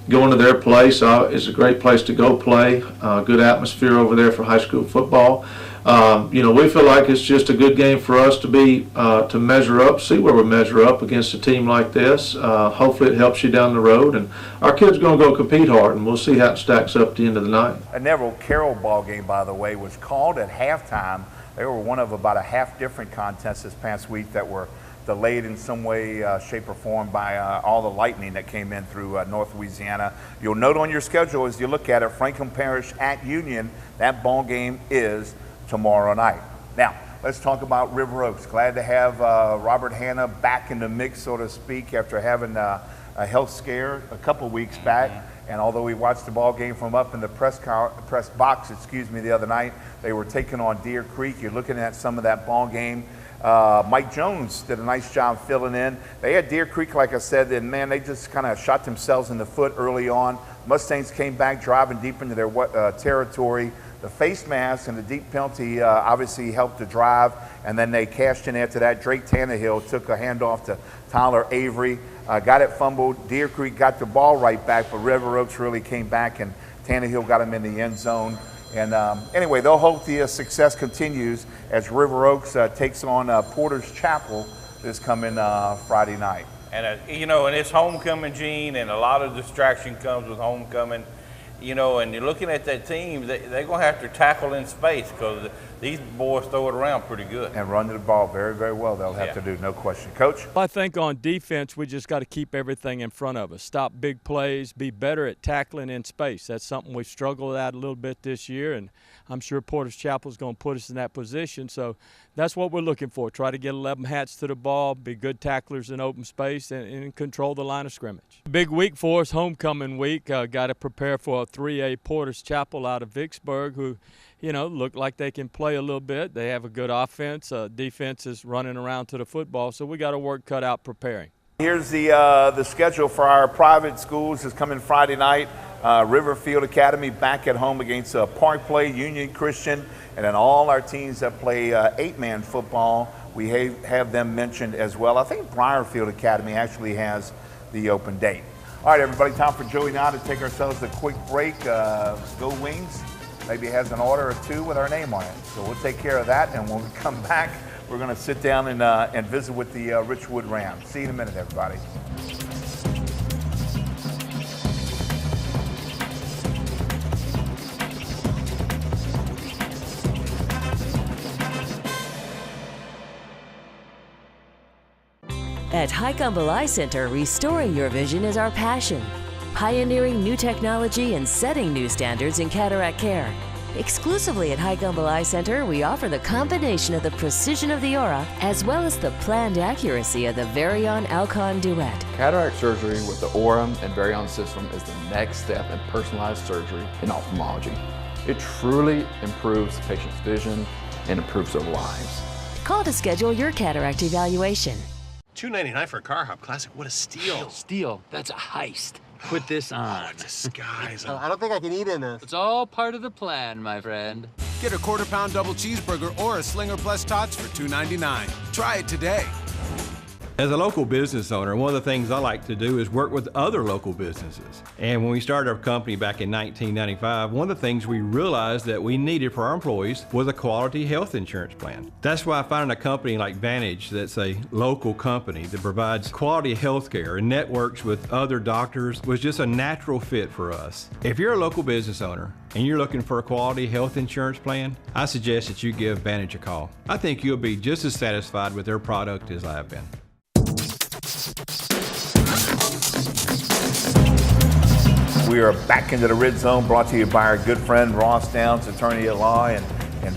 Going to their place is a great place to go play. Good atmosphere over there for high school football. You know, we feel like it's just a good game for us to be to measure up, see where we measure up against a team like this. Hopefully it helps you down the road, and our kids are going to go compete hard, and we'll see how it stacks up at the end of the night. A Neville Carroll ball game, by the way, was called at halftime. They were one of about a half different contests this past week that were delayed in some way, shape, or form by all the lightning that came in through North Louisiana. You'll note on your schedule as you look at it, Franklin Parish at Union, that ball game is tomorrow night. Now, let's talk about River Oaks. Glad to have Robert Hanna back in the mix, so to speak, after having a health scare a couple weeks back. And although we watched the ball game from up in the press box, the other night, they were taking on Deer Creek. You're looking at some of that ball game. Mike Jones did a nice job filling in. They had Deer Creek, like I said, and man, they just kind of shot themselves in the foot early on. Mustangs came back driving deep into their territory. The face mask and the deep penalty obviously helped the drive, and then they cashed in after that. Drake Tannehill took a handoff to Tyler Avery, got it fumbled. Deer Creek got the ball right back, but River Oaks really came back, and Tannehill got him in the end zone. And anyway, they'll hope the success continues as River Oaks takes on Porter's Chapel this coming Friday night. And, you know, and it's homecoming, Gene, and a lot of distraction comes with homecoming. You know, and you're looking at that team, they're going to have to tackle in space because these boys throw it around pretty good. And run the ball very, very well, they'll have to do, no question. Coach? I think on defense, we just got to keep everything in front of us. Stop big plays, be better at tackling in space. That's something we've struggled at a little bit this year, and I'm sure Porter's Chapel is going to put us in that position. So that's what we're looking for. Try to get 11 hats to the ball, be good tacklers in open space, and control the line of scrimmage. Big week for us, homecoming week. Got to prepare for 3A Porter's Chapel out of Vicksburg, who, you know, look like they can play a little bit. They have a good offense. Defense is running around to the football, so we got our work cut out preparing. Here's the schedule for our private schools. Is coming Friday night. Riverfield Academy back at home against Park Play, Union Christian, and then all our teams that play 8-man football, we have them mentioned as well. I think Briarfield Academy actually has the open date. All right, everybody, time for Joey now to take ourselves a quick break. Go Wings maybe has an order or two with our name on it. So we'll take care of that, and when we come back, we're going to sit down and visit with the Richwood Rams. See you in a minute, everybody. At Highcombe Eye Center, restoring your vision is our passion. Pioneering new technology and setting new standards in cataract care. Exclusively at Highcombe Eye Center, we offer the combination of the precision of the Aura as well as the planned accuracy of the Varian Alcon Duet. Cataract surgery with the Aura and Varian system is the next step in personalized surgery in ophthalmology. It truly improves the patient's vision and improves their lives. Call to schedule your cataract evaluation. $2.99 for a Car Hop Classic. What a steal. Steal? That's a heist. Put this on. Oh, disguise. I don't think I can eat in this. It's all part of the plan, my friend. Get a quarter-pound double cheeseburger or a Slinger Plus Tots for $2.99. Try it today. As a local business owner, one of the things I like to do is work with other local businesses. And when we started our company back in 1995, one of the things we realized that we needed for our employees was a quality health insurance plan. That's why finding a company like Vantage that's a local company that provides quality health care and networks with other doctors was just a natural fit for us. If you're a local business owner and you're looking for a quality health insurance plan, I suggest that you give Vantage a call. I think you'll be just as satisfied with their product as I have been. We are back into the Red Zone, brought to you by our good friend Ross Downs, attorney at law in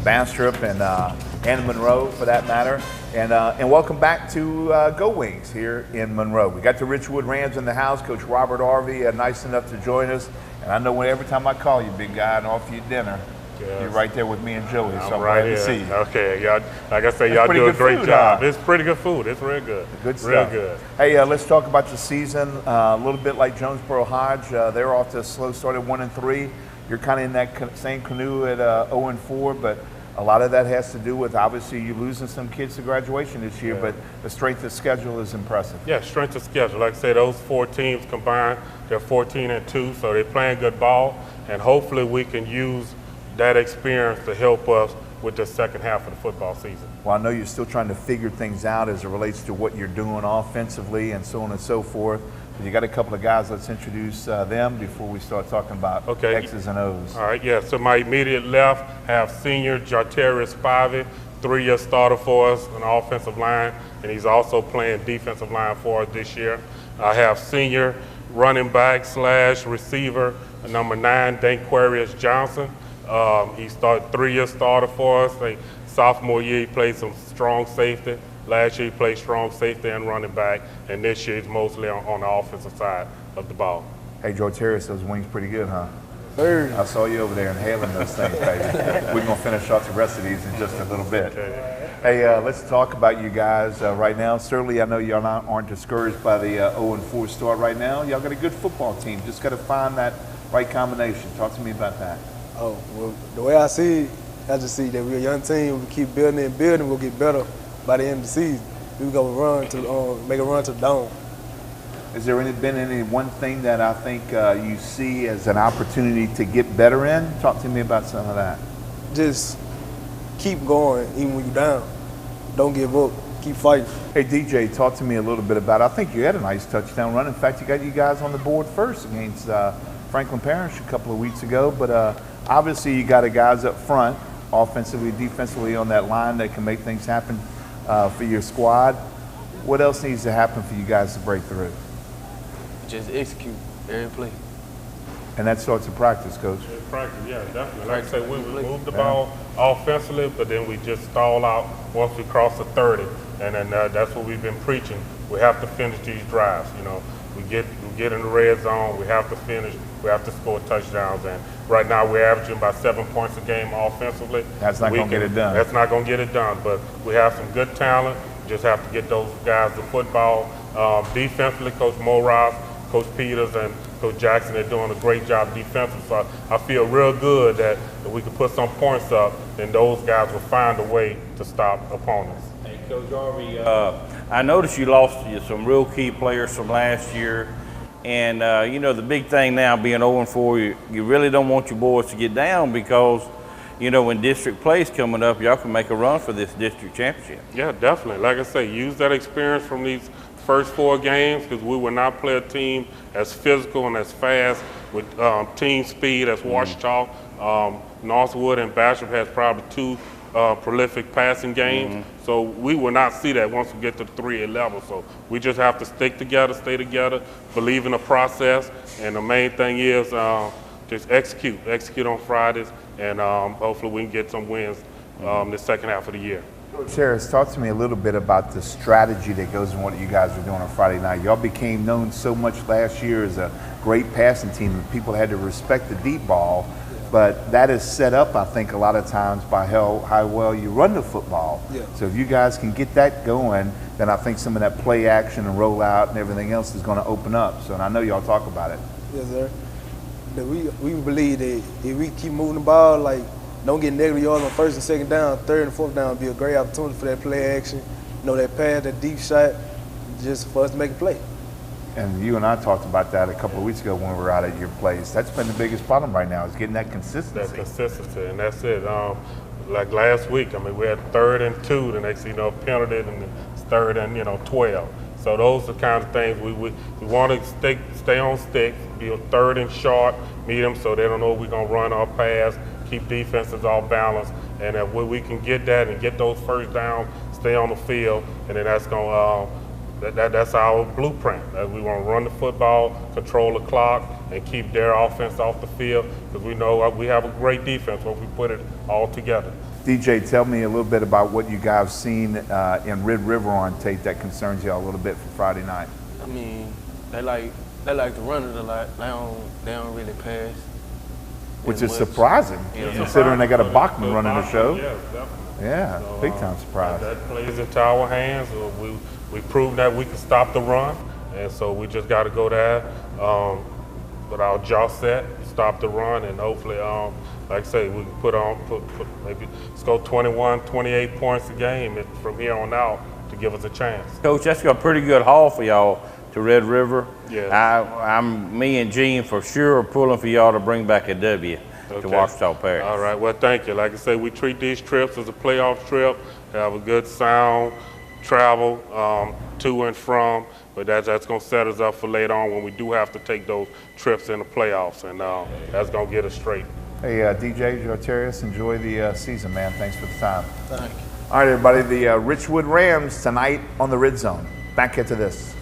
Bastrop and Monroe, for that matter. And welcome back to Go Wings here in Monroe. We got the Richwood Rams in the house. Coach Robert Harvey, nice enough to join us. And I know every time I call you, big guy, and offer you dinner, yes, you're right there with me and Joey. So I'm right glad to see you. Okay, y'all, like I say, y'all do a great job. It's pretty good food. It's real good. Good stuff. Real good. Hey, let's talk about the season. A little bit like Jonesboro Hodge. They're off to a slow start at 1-3. You're kind of in that same canoe at 0-4, but a lot of that has to do with, obviously, you losing some kids to graduation this year, but the strength of schedule is impressive. Yeah, strength of schedule. Like I say, those 4 teams combined, they're 14-2, so they're playing good ball, and hopefully we can use that experience to help us with the second half of the football season. Well, I know you're still trying to figure things out as it relates to what you're doing offensively and so on and so forth. But you got a couple of guys. Let's introduce them before we start talking about X's and O's. All right, yeah. So my immediate left have senior Jarterius Spivey, 3-year starter for us on the offensive line, and he's also playing defensive line for us this year. I have senior running back / receiver, number 9, Danquarius Johnson. He started 3-year starter for us. Sophomore year, he played some strong safety. Last year, he played strong safety and running back. And this year, he's mostly on the offensive side of the ball. Hey, Jarterius, those wings pretty good, huh? Sir. I saw you over there inhaling those things, baby. We're going to finish off the rest of these in just a little bit. Okay. Hey, let's talk about you guys right now. Certainly, I know y'all aren't discouraged by the 0-4 start right now. Y'all got a good football team. Just got to find that right combination. Talk to me about that. Oh, well, the way I see it, I just see that we're a young team. We keep building and building. We'll get better by the end of the season. We're going to make a run to the dome. Has there been any one thing that I think you see as an opportunity to get better in? Talk to me about some of that. Just keep going even when you're down. Don't give up. Keep fighting. Hey, DJ, talk to me a little bit about it. I think you had a nice touchdown run. In fact, you got you guys on the board first against Franklin Parish a couple of weeks ago. But obviously you got the guys up front, offensively, defensively on that line that can make things happen for your squad. What else needs to happen for you guys to break through? Just execute every play. And that starts in practice, Coach. Practice, yeah, definitely. Like I say, we move the ball offensively, but then we just stall out once we cross the 30. And then that's what we've been preaching. We have to finish these drives. You know, we get in the red zone, we have to finish, we have to score touchdowns. And right now we're averaging about 7 points a game offensively. That's not going to get it done. That's not going to get it done, but we have some good talent. Just have to get those guys the football. Defensively, Coach Moras, Coach Peters, and Coach Jackson, they're doing a great job defensively. So I feel real good that if we can put some points up, then those guys will find a way to stop opponents. Hey, Coach Harvey, I noticed you lost some real key players from last year. And, you know, the big thing now being 0-4, you really don't want your boys to get down because, you know, when district plays coming up, y'all can make a run for this district championship. Yeah, definitely. Like I say, use that experience from these first 4 games because we will not play a team as physical and as fast with team speed as Ouachita. Northwood and Bastrop has probably 2 prolific passing games. So we will not see that once we get to the 3A level. So we just have to stick together, stay together, believe in the process. And the main thing is just execute on Fridays, and hopefully we can get some wins the second half of the year. Coach Harris, talk to me a little bit about the strategy that goes in what you guys are doing on Friday night. Y'all became known so much last year as a great passing team, and people had to respect the deep ball. But that is set up, I think, a lot of times by how well you run the football. Yeah. So if you guys can get that going, then I think some of that play action and rollout and everything else is going to open up. So, and I know y'all talk about it. Yes, sir. We believe that if we keep moving the ball, like don't get negative yards on first and second down, third and fourth down would be a great opportunity for that play action. You know, that pass, that deep shot, just for us to make a play. And you and I talked about that a couple of weeks ago when we were out at your place. That's been the biggest problem right now, is getting that consistency. That consistency, and that's it. Like last week, I mean, we had 3rd and 2, the next thing you know, penalty, and it's 3rd and 12. So those are the kind of things we want to stay on sticks, be a 3rd and short, meet them so they don't know if we're going to run or pass, keep defenses all balanced, and if we can get that and get those first downs, stay on the field, and then that's going to that's our blueprint. We want to run the football, control the clock, and keep their offense off the field because we know we have a great defense when we put it all together. DJ, tell me a little bit about what you guys seen in Red River on tape that concerns y'all a little bit for Friday night. I mean, they like to run it a lot. They don't really pass. Which is surprising, considering they got a Bachman running the show. Yeah, definitely. Yeah, so, big time surprise. That plays into our hands. We've proven that we can stop the run, and so we just got to go there with our jaw set, stop the run, and hopefully, like I say, we can put maybe let's go 21, 28 points a game from here on out to give us a chance. Coach, that's got a pretty good haul for y'all to Red River. Yeah. Me and Gene for sure are pulling for y'all to bring back a W to Ouachita Parish. All right, well, thank you. Like I say, we treat these trips as a playoff trip, have a good sound travel to and from, but that's going to set us up for later on when we do have to take those trips in the playoffs, and that's going to get us straight. Hey, DJ Jorterius, enjoy the season, man. Thanks for the time. Thank you. All right, everybody, the Richwood Rams tonight on the Red Zone. Back into this.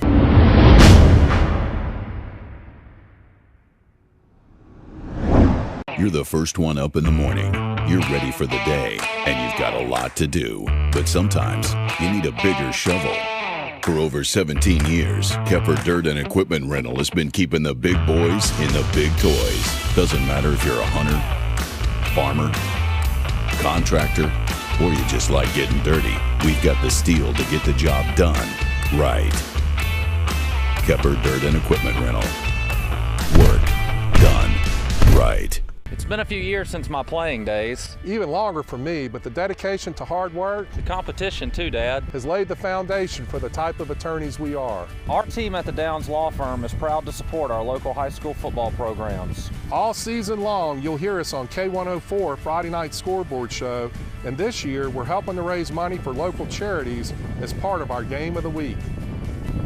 You're the first one up in the morning. You're ready for the day, and you've got a lot to do. But sometimes you need a bigger shovel. For over 17 years, Kepper Dirt and Equipment Rental has been keeping the big boys in the big toys. Doesn't matter if you're a hunter, farmer, contractor, or you just like getting dirty. We've got the steel to get the job done right. Kepper Dirt and Equipment Rental. Work done right. It's been a few years since my playing days. Even longer for me, but the dedication to hard work, the competition too, Dad, has laid the foundation for the type of attorneys we are. Our team at the Downs Law Firm is proud to support our local high school football programs. All season long, you'll hear us on K104 Friday Night Scoreboard Show, and this year we're helping to raise money for local charities as part of our Game of the Week.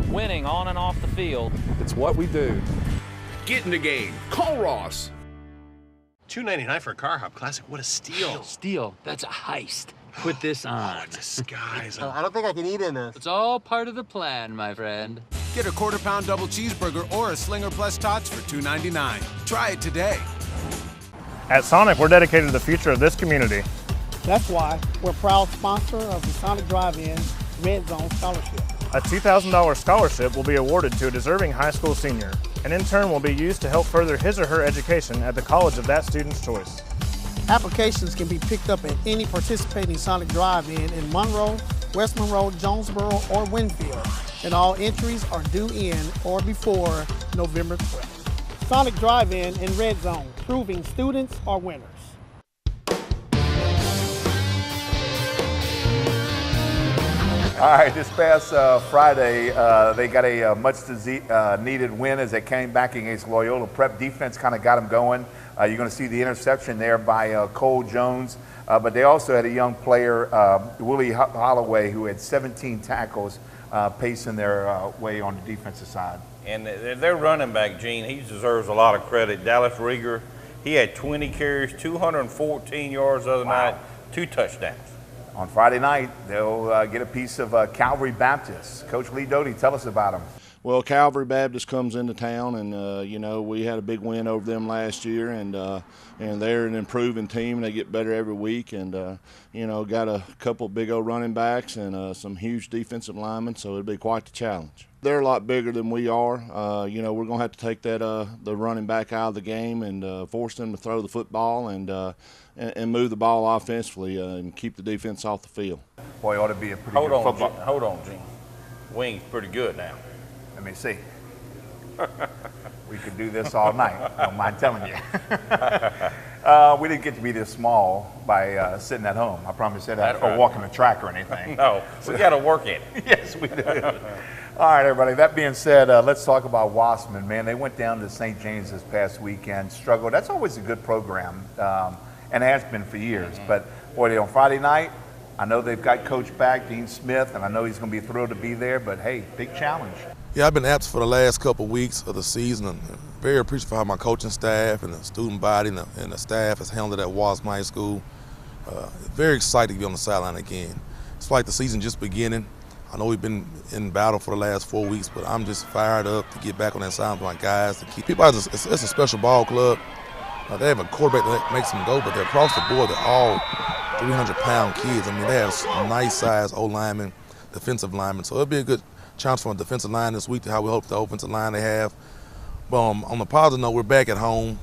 Winning on and off the field. It's what we do. Get in the game. Call Ross. $2.99 for a Car Hop Classic. What a steal. Steal. That's a heist. Put this on. Oh, it's a disguise. I don't think I can eat in this. It's all part of the plan, my friend. Get a quarter-pound double cheeseburger or a Slinger Plus Tots for $2.99. Try it today. At Sonic, we're dedicated to the future of this community. That's why we're a proud sponsor of the Sonic Drive-In Red Zone Scholarship. A $2,000 scholarship will be awarded to a deserving high school senior. An intern will be used to help further his or her education at the college of that student's choice. Applications can be picked up at any participating Sonic Drive-In in Monroe, West Monroe, Jonesboro, or Winfield, and all entries are due in or before November 12th. Sonic Drive-In in Red Zone, proving students are winners. All right, this past Friday, they got a much needed win as they came back against Loyola Prep. Defense kind of got them going. You're going to see the interception there by Cole Jones, but they also had a young player, Willie Holloway, who had 17 tackles pacing their way on the defensive side. And their running back, Gene, he deserves a lot of credit. Dallas Rieger, he had 20 carries, 214 yards the other night, 2 touchdowns. On Friday night, they'll get a piece of Calvary Baptist. Coach Lee Doty, tell us about them. Well, Calvary Baptist comes into town, and you know, we had a big win over them last year, and they're an improving team. They get better every week, and you know, got a couple big old running backs and some huge defensive linemen, so it'll be quite the challenge. They're a lot bigger than we are. You know, we're going to have to take that the running back out of the game and force them to throw the football and move the ball offensively and keep the defense off the field. Boy, it ought to be a pretty good football. Hold on, Gene. Wing's pretty good now. Let me see. We could do this all night. Don't mind telling you. We didn't get to be this small by sitting at home. I promise you that, or walking the track or anything. No, we got to work it. Yes, we do. All right, everybody. That being said, let's talk about Wassman. Man, they went down to St. James this past weekend, struggled. That's always a good program, and it has been for years. But, boy, on Friday night, I know they've got Coach back, Dean Smith, and I know he's going to be thrilled to be there. But, hey, big challenge. Yeah, I've been absent for the last couple of weeks of the season. And very appreciative of how my coaching staff and the student body and the staff has handled it at Wassman High School. Very excited to be on the sideline again. It's like the season just beginning. I know we've been in battle for the last 4 weeks, but I'm just fired up to get back on that sideline with my guys. To keep people, it's a special ball club. They have a quarterback that makes them go, but they're across the board. They're all 300-pound kids. I mean, they have some nice-sized O-linemen, defensive linemen. So it'll be a good chance for a defensive line this week to how we hope the offensive line they have. But on the positive note, we're back at home. You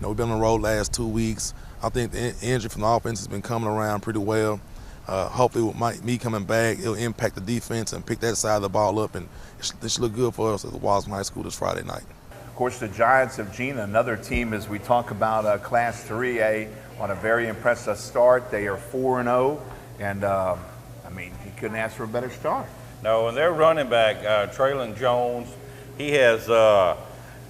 know, we've been on the road last 2 weeks. I think the injury from the offense has been coming around pretty well. Hopefully with me coming back, it'll impact the defense and pick that side of the ball up, and this should look good for us at the Wassman High School this Friday night. Of course, the Giants of Gina, another team as we talk about Class 3A on a very impressive start. They are 4-0, and I mean, you couldn't ask for a better start. No, and their running back, Traylon Jones, he has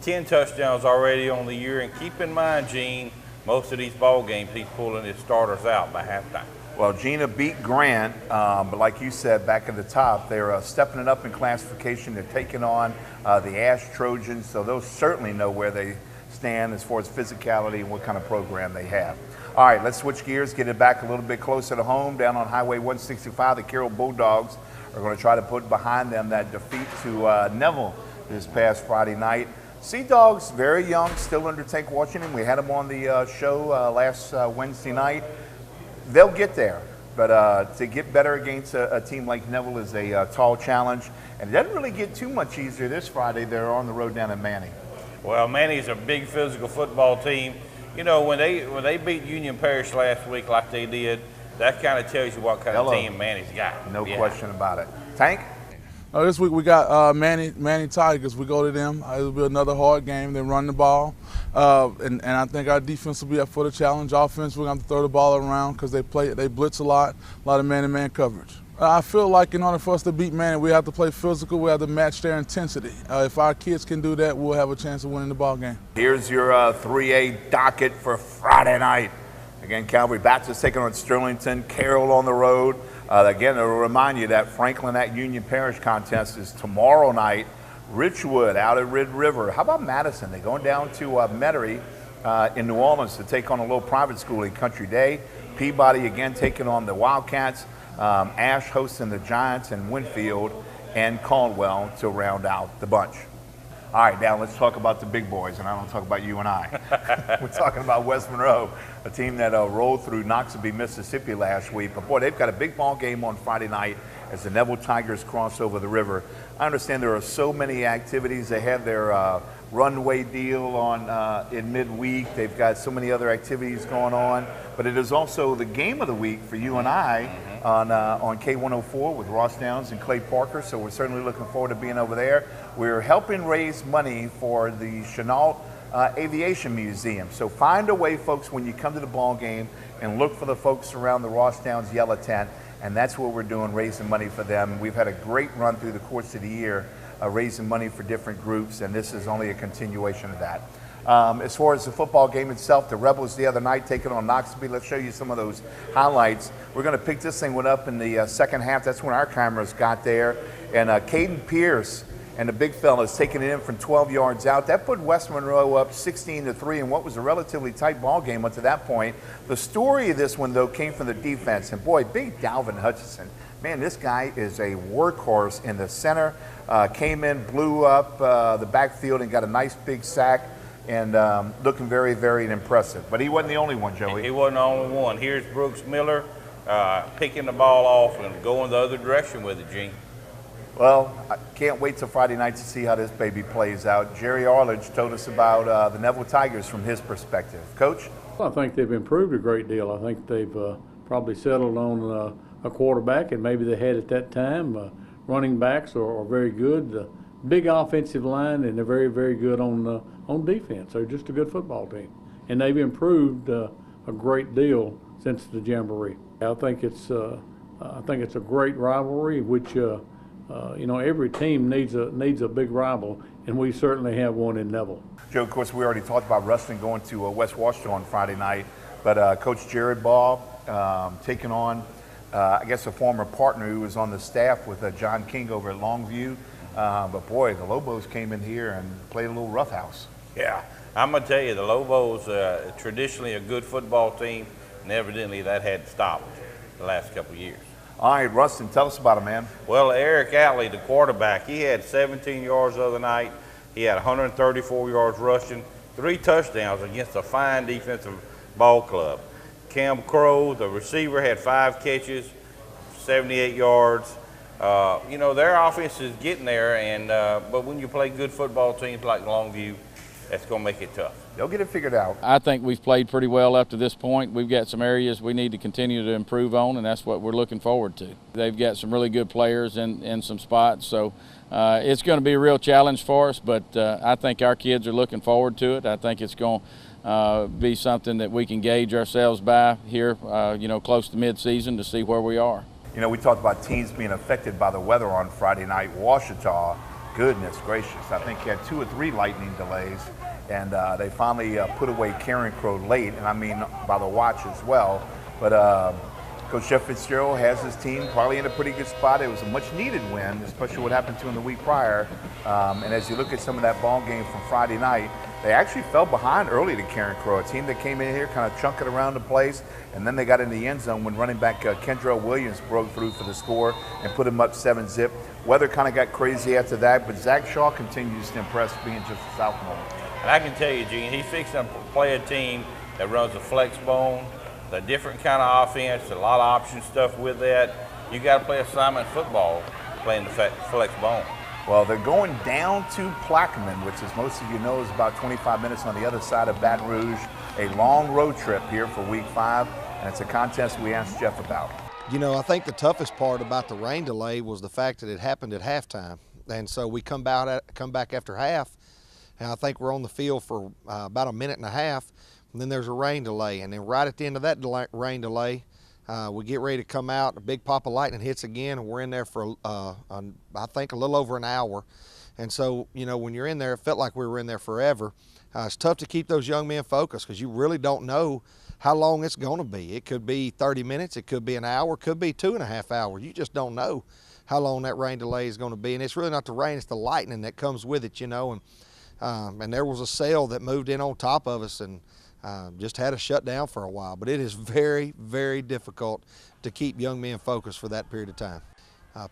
10 touchdowns already on the year. And keep in mind, Gene, most of these ball games, he's pulling his starters out by halftime. Well, Gina beat Grant, but like you said, back at the top, they're stepping it up in classification. They're taking on the Ash Trojans, so they'll certainly know where they stand as far as physicality and what kind of program they have. All right, let's switch gears, get it back a little bit closer to home. Down on Highway 165, the Carroll Bulldogs are going to try to put behind them that defeat to Neville this past Friday night. Sea Dogs, very young, still under Tank Washington. We had them on the show last Wednesday night. They'll get there, but to get better against a team like Neville is a tall challenge. And it doesn't really get too much easier this Friday. They're on the road down in Manning. Well, Manning's a big physical football team. You know, when they beat Union Parish last week like they did, that kind of tells you what kind of team Manning's got. No question about it. Tank? This week we got Manning Tigers. We go to them. It'll be another hard game. They run the ball. And I think our defense will be up for the challenge. Offense, we're going to have to throw the ball around because they blitz a lot of man-to-man coverage. I feel like in order for us to beat Manning, we have to play physical. We have to match their intensity. If our kids can do that, we'll have a chance of winning the ball game. Here's your 3A docket for Friday night. Again, Calvary Baptist taking on Sterlington, Carroll on the road. Again, it'll remind you that Franklin at Union Parish contest is tomorrow night. Richwood out at Red River. How about Madison? They're going down to Metairie in New Orleans to take on a little private school in Country Day. Peabody again taking on the Wildcats. Ash hosting the Giants and Winfield and Caldwell to round out the bunch. All right, now let's talk about the big boys, and I don't talk about you and I. We're talking about West Monroe, a team that rolled through Noxubee, Mississippi last week. But, boy, they've got a big ball game on Friday night as the Neville Tigers cross over the river. I understand there are so many activities. They have their runway deal on in midweek. They've got so many other activities going on. But it is also the game of the week for you and I on K104 with Ross Downs and Clay Parker. So we're certainly looking forward to being over there. We're helping raise money for the Chenault Aviation Museum. So find a way, folks, when you come to the ball game, and look for the folks around the Ross Downs Yellow Tent. And that's what we're doing, raising money for them. We've had a great run through the course of the year, raising money for different groups, and this is only a continuation of that. As far as the football game itself, the Rebels the other night taking on Noxubee. Let's show you some of those highlights. We're going to pick this thing up in the second half. That's when our cameras got there. And Caden Pierce and the big fellas taking it in from 12 yards out. That put West Monroe up 16-3 in what was a relatively tight ball game up to that point. The story of this one, though, came from the defense. And boy, big Dalvin Hutchinson. Man, this guy is a workhorse in the center. Came in, blew up the backfield, and got a nice big sack. And looking very, very impressive. But he wasn't the only one, Joey. He wasn't the only one. Here's Brooks Miller picking the ball off and going the other direction with it, Gene. Well, I can't wait till Friday night to see how this baby plays out. Jerry Arledge told us about the Neville Tigers from his perspective. Coach? Well, I think they've improved a great deal. I think they've probably settled on a quarterback, and maybe they had at that time. Running backs are very good. Big offensive line, and they're very, very good on defense. They're just a good football team. And they've improved a great deal since the Jamboree. I think it's a great rivalry, which every team needs a big rival, and we certainly have one in Neville. Joe, of course, we already talked about wrestling going to West Washington on Friday night, but Coach Jared Ball taking on, I guess, a former partner who was on the staff with John King over at Longview. But boy, the Lobos came in here and played a little roughhouse. Yeah, I'm going to tell you, the Lobos, traditionally a good football team, and evidently that had stopped the last couple of years. All right, Rustin, tell us about him, man. Well, Eric Alley, the quarterback, he had 17 yards the other night. He had 134 yards rushing, 3 touchdowns against a fine defensive ball club. Cam Crow, the receiver, had 5 catches, 78 yards. Their offense is getting there, and but when you play good football teams like Longview, that's going to make it tough. They'll get it figured out. I think we've played pretty well up to this point. We've got some areas we need to continue to improve on, and that's what we're looking forward to. They've got some really good players in some spots, so it's going to be a real challenge for us, but I think our kids are looking forward to it. I think it's going to be something that we can gauge ourselves by here, close to mid-season to see where we are. You know, we talked about teams being affected by the weather on Friday night. Ouachita, goodness gracious, I think he had 2 or 3 lightning delays, and they finally put away Karen Crow late, and I mean by the watch as well. But Coach Jeff Fitzgerald has his team probably in a pretty good spot. It was a much-needed win, especially what happened to him the week prior. And as you look at some of that ball game from Friday night, they actually fell behind early to Karen Crow, a team that came in here kind of chunking around the place, and then they got in the end zone when running back Kendrell Williams broke through for the score and put him up 7-zip. Weather kind of got crazy after that, but Zach Shaw continues to impress being just a sophomore. And I can tell you, Gene, he's fixing to play a team that runs a flex bone, a different kind of offense, a lot of option stuff with that. You got to play assignment football playing the flex bone. Well, they're going down to Plaquemine, which, as most of you know, is about 25 minutes on the other side of Baton Rouge. A long road trip here for week 5, and it's a contest we asked Jeff about. You know, I think the toughest part about the rain delay was the fact that it happened at halftime. And so we come back after half, and I think we're on the field for about a minute and a half, and then there's a rain delay. And then right at the end of that rain delay, we get ready to come out, a big pop of lightning hits again, and we're in there for, I think, a little over an hour. And so, you know, when you're in there, it felt like we were in there forever. It's tough to keep those young men focused because you really don't know how long it's going to be. It could be 30 minutes, it could be an hour, it could be 2.5 hours. You just don't know how long that rain delay is going to be. And it's really not the rain, it's the lightning that comes with it, you know. And there was a cell that moved in on top of us and just had us shut down for a while. But it is very, very difficult to keep young men focused for that period of time.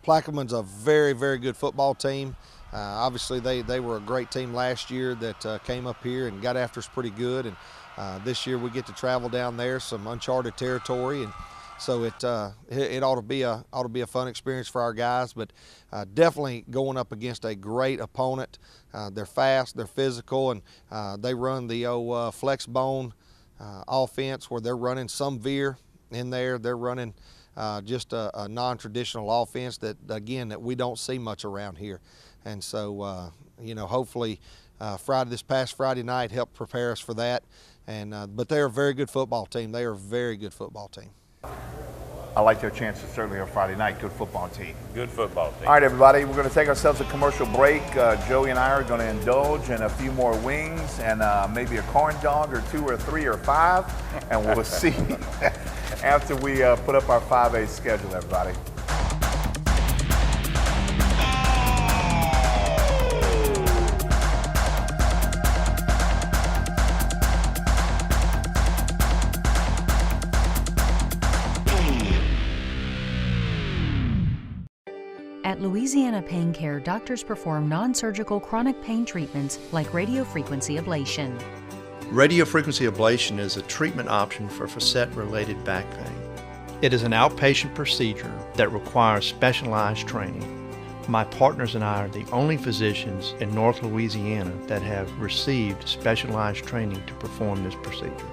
Plaquemine's a very, very good football team. Obviously, they were a great team last year that came up here and got after us pretty good. And this year we get to travel down there, some uncharted territory. And So it ought to be a fun experience for our guys, but definitely going up against a great opponent. They're fast, they're physical, and they run the old flex bone offense where they're running some veer in there. They're running just a non-traditional offense that we don't see much around here. And so, hopefully this past Friday night helped prepare us for that. And but they're a very good football team. They are a very good football team. I like their chances certainly on Friday night. Good football team. Good football team. All right, everybody, we're going to take ourselves a commercial break. Joey and I are going to indulge in a few more wings and maybe a corn dog or 2 or 3 or 5, and we'll see after we put up our 5A schedule, everybody. At Louisiana Pain Care, doctors perform non-surgical chronic pain treatments like radiofrequency ablation. Radiofrequency ablation is a treatment option for facet-related back pain. It is an outpatient procedure that requires specialized training. My partners and I are the only physicians in North Louisiana that have received specialized training to perform this procedure.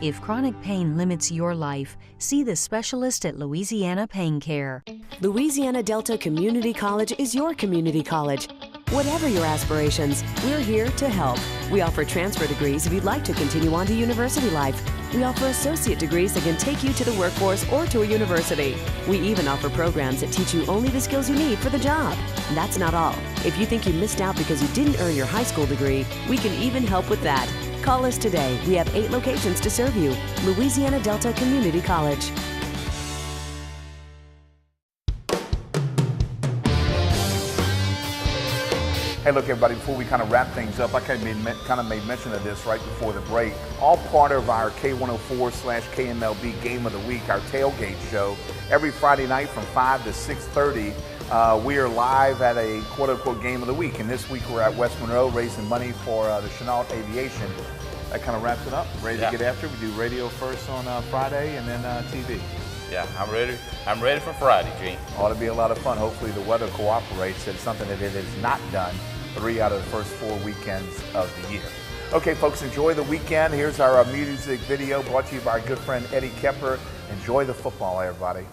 If chronic pain limits your life, see the specialist at Louisiana Pain Care. Louisiana Delta Community College is your community college. Whatever your aspirations, we're here to help. We offer transfer degrees if you'd like to continue on to university life. We offer associate degrees that can take you to the workforce or to a university. We even offer programs that teach you only the skills you need for the job. And that's not all. If you think you missed out because you didn't earn your high school degree, we can even help with that. Call us today. We have 8 locations to serve you. Louisiana Delta Community College. Hey, look, everybody, before we kind of wrap things up, I kind of made mention of this right before the break. All part of our K104/KMLB Game of the Week, our tailgate show, every Friday night from 5 to 6:30. We are live at a quote-unquote Game of the Week, and this week we're at West Monroe raising money for the Chenault Aviation. That kind of wraps it up. Ready to get after it? We do radio first on Friday and then TV. Yeah, I'm ready. I'm ready for Friday, Gene. Ought to be a lot of fun. Hopefully the weather cooperates. It's something that it has not done 3 out of the first 4 weekends of the year. Okay, folks, enjoy the weekend. Here's our music video brought to you by our good friend Eddie Kepper. Enjoy the football, everybody.